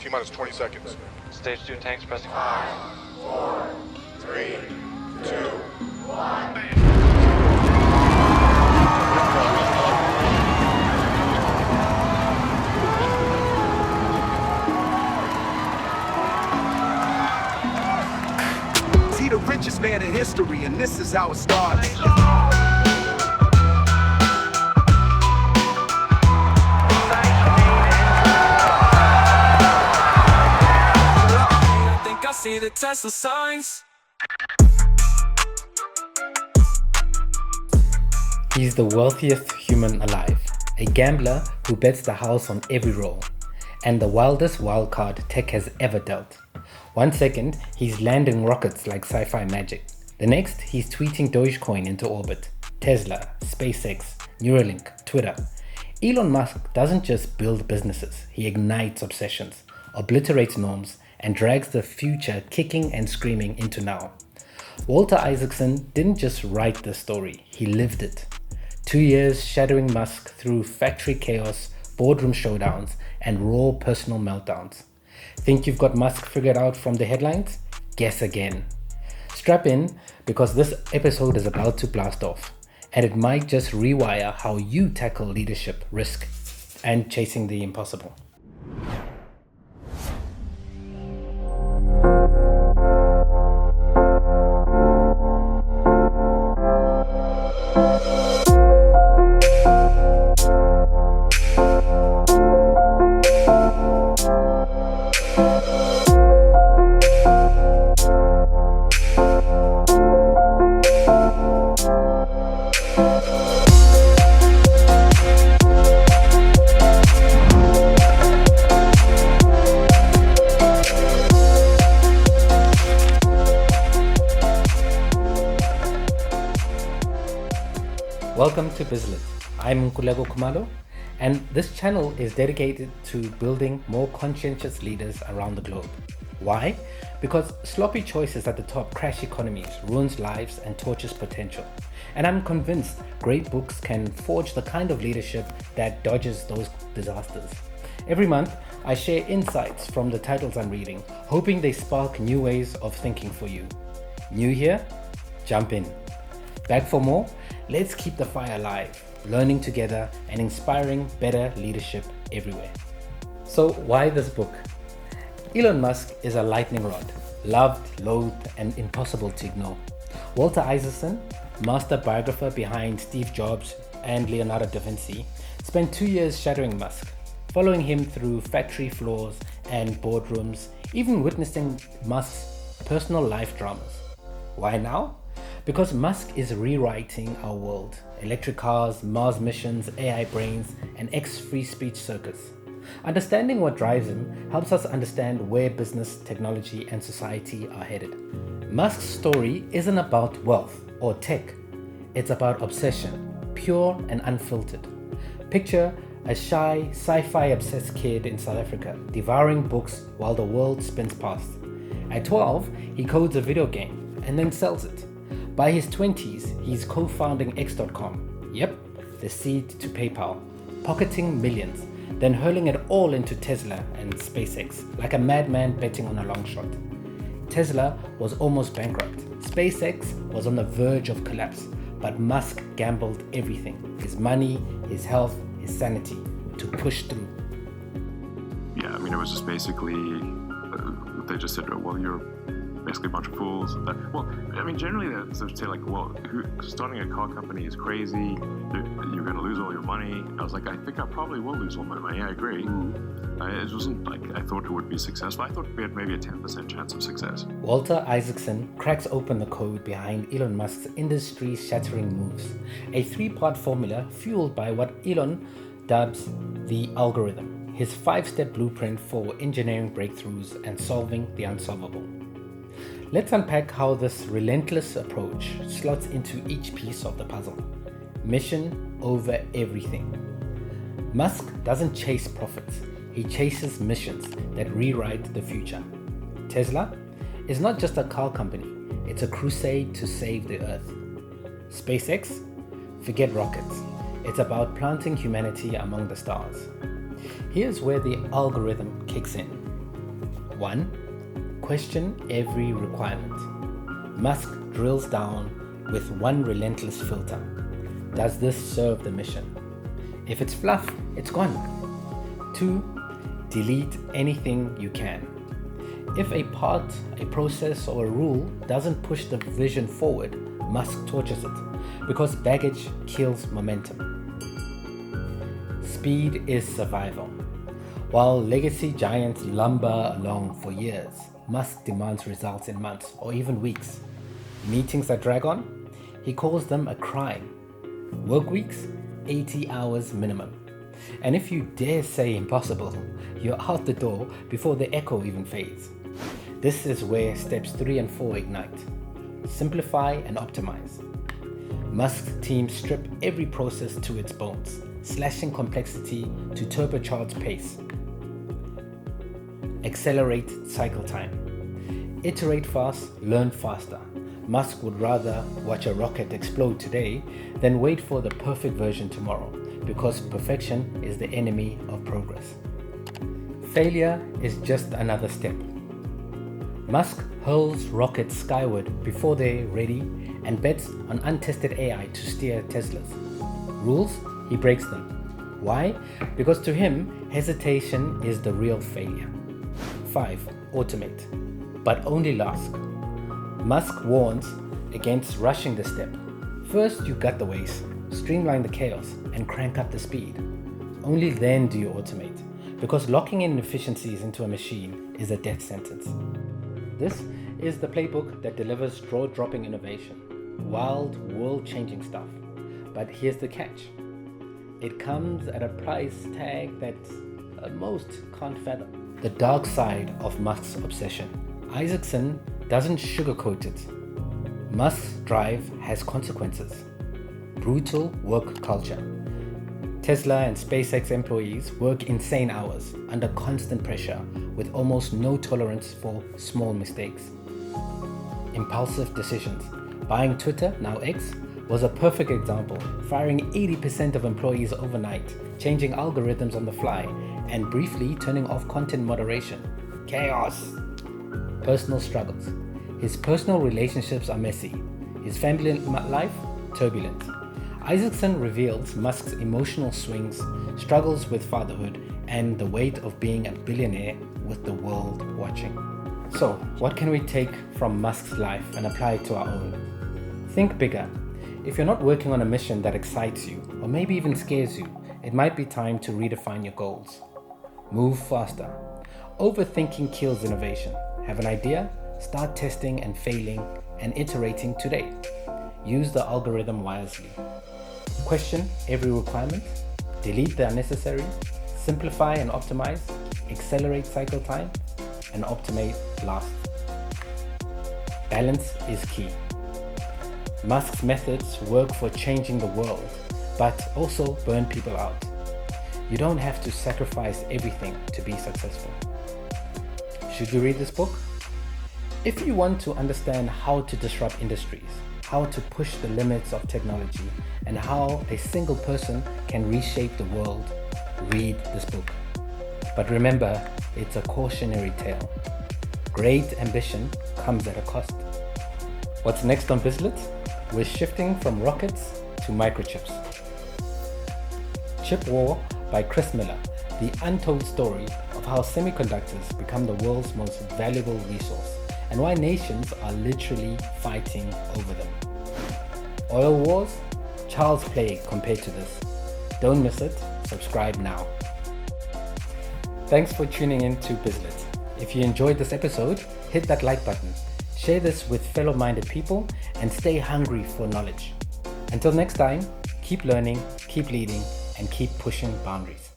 T-minus 20 seconds. Stage 2 tanks pressing. 5, 4, 3, 2, 1. See the richest man in history, and this is how it starts. See the Tesla signs. He's the wealthiest human alive, a gambler who bets the house on every roll, and the wildest wildcard tech has ever dealt. 1 second, he's landing rockets like sci-fi magic. The next, he's tweeting Dogecoin into orbit. Tesla, SpaceX, Neuralink, Twitter. Elon Musk doesn't just build businesses, he ignites obsessions, obliterates norms, and drags the future kicking and screaming into now. Walter Isaacson didn't just write the story, he lived it. 2 years shadowing Musk through factory chaos, boardroom showdowns, and raw personal meltdowns. Think you've got Musk figured out from the headlines? Guess again. Strap in, because this episode is about to blast off, and it might just rewire how you tackle leadership, risk, and chasing the impossible. Welcome to BizLit. I'm Nkulego Khumalo, and this channel is dedicated to building more conscientious leaders around the globe. Why? Because sloppy choices at the top crash economies, ruins lives, and torches potential. And I'm convinced great books can forge the kind of leadership that dodges those disasters. Every month, I share insights from the titles I'm reading, hoping they spark new ways of thinking for you. New here? Jump in. Back for more? Let's keep the fire alive, learning together and inspiring better leadership everywhere. So why this book? Elon Musk is a lightning rod, loved, loathed, and impossible to ignore. Walter Isaacson, master biographer behind Steve Jobs and Leonardo da Vinci, spent 2 years shadowing Musk, following him through factory floors and boardrooms, even witnessing Musk's personal life dramas. Why now? Because Musk is rewriting our world. Electric cars, Mars missions, AI brains, and ex-free speech circus. Understanding what drives him helps us understand where business, technology, and society are headed. Musk's story isn't about wealth or tech. It's about obsession, pure and unfiltered. Picture a shy, sci-fi obsessed kid in South Africa, devouring books while the world spins past. At 12, he codes a video game and then sells it. By his 20s, he's co-founding X.com, yep, the seed to PayPal, pocketing millions, then hurling it all into Tesla and SpaceX, like a madman betting on a long shot. Tesla was almost bankrupt. SpaceX was on the verge of collapse, but Musk gambled everything, his money, his health, his sanity, to push through. Yeah, I mean, it was just basically, they just said, well, you're basically a bunch of fools. Well, I mean, generally they say like, well, starting a car company is crazy. You're going to lose all your money. I was like, I think I probably will lose all my money. I agree. It wasn't like I thought it would be successful. I thought we had maybe a 10% chance of success. Walter Isaacson cracks open the code behind Elon Musk's industry-shattering moves. A 3-part formula fueled by what Elon dubs the algorithm, his 5-step blueprint for engineering breakthroughs and solving the unsolvable. Let's unpack how this relentless approach slots into each piece of the puzzle. Mission over everything. Musk doesn't chase profits, he chases missions that rewrite the future. Tesla is not just a car company, it's a crusade to save the Earth. SpaceX? Forget rockets. It's about planting humanity among the stars. Here's where the algorithm kicks in. 1. Question every requirement. Musk drills down with one relentless filter. Does this serve the mission? If it's fluff, it's gone. 2. Delete anything you can. If a part, a process, or a rule doesn't push the vision forward, Musk torches it, because baggage kills momentum. Speed is survival. While legacy giants lumber along for years, Musk demands results in months or even weeks. Meetings that drag on, he calls them a crime. Work weeks, 80 hours minimum. And if you dare say impossible, you're out the door before the echo even fades. This is where steps 3 and 4 ignite. Simplify and optimize. Musk's team strip every process to its bones, slashing complexity to turbocharge pace. Accelerate cycle time. Iterate fast, learn faster. Musk would rather watch a rocket explode today than wait for the perfect version tomorrow, because perfection is the enemy of progress. Failure is just another step. Musk hurls rockets skyward before they're ready and bets on untested AI to steer Teslas. Rules, he breaks them. Why? Because to him, hesitation is the real failure. 5. Automate, but only last. Musk warns against rushing the step. First, you gut the waste, streamline the chaos, and crank up the speed. Only then do you automate, because locking in efficiencies into a machine is a death sentence. This is the playbook that delivers jaw-dropping innovation, wild, world-changing stuff. But here's the catch. It comes at a price tag that most can't fathom. The dark side of Musk's obsession. Isaacson doesn't sugarcoat it. Musk's drive has consequences. Brutal work culture. Tesla and SpaceX employees work insane hours under constant pressure with almost no tolerance for small mistakes. Impulsive decisions. Buying Twitter, now X, was a perfect example, firing 80% of employees overnight, changing algorithms on the fly, and briefly turning off content moderation. Chaos! Personal struggles. His personal relationships are messy. His family life, turbulent. Isaacson reveals Musk's emotional swings, struggles with fatherhood, and the weight of being a billionaire with the world watching. So, what can we take from Musk's life and apply it to our own? Think bigger. If you're not working on a mission that excites you, or maybe even scares you, it might be time to redefine your goals. Move faster. Overthinking kills innovation. Have an idea? Start testing and failing and iterating today. Use the algorithm wisely. Question every requirement. Delete the unnecessary. Simplify and optimize. Accelerate cycle time. And optimate last. Balance is key. Musk's methods work for changing the world, but also burn people out. You don't have to sacrifice everything to be successful. Should you read this book? If you want to understand how to disrupt industries, how to push the limits of technology, and how a single person can reshape the world, read this book. But remember, it's a cautionary tale. Great ambition comes at a cost. What's next on BizLit? We're shifting from rockets to microchips. Chip War by Chris Miller, the untold story of how semiconductors become the world's most valuable resource and why nations are literally fighting over them. Oil wars? Child's play compared to this. Don't miss it. Subscribe now. Thanks for tuning in to BizLit. If you enjoyed this episode, hit that like button. Share this with fellow-minded people and stay hungry for knowledge. Until next time, keep learning, keep leading, and keep pushing boundaries.